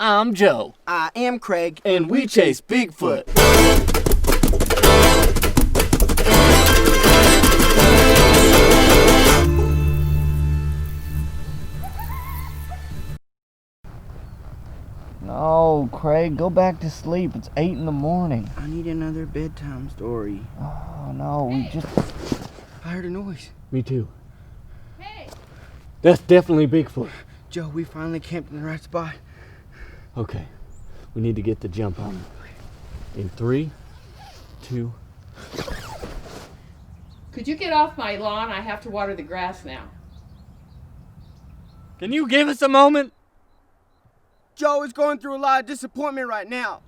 I'm Joe. I am Craig. And we chase Bigfoot. No, Craig, go back to sleep. It's 8 in the morning. I need another bedtime story. Oh, no, I heard a noise. Me too. Hey! That's definitely Bigfoot. Joe, we finally camped in the right spot. Okay, we need to get the jump on him. In 3, 2... Could you get off my lawn? I have to water the grass now. Can you give us a moment? Joe is going through a lot of disappointment right now.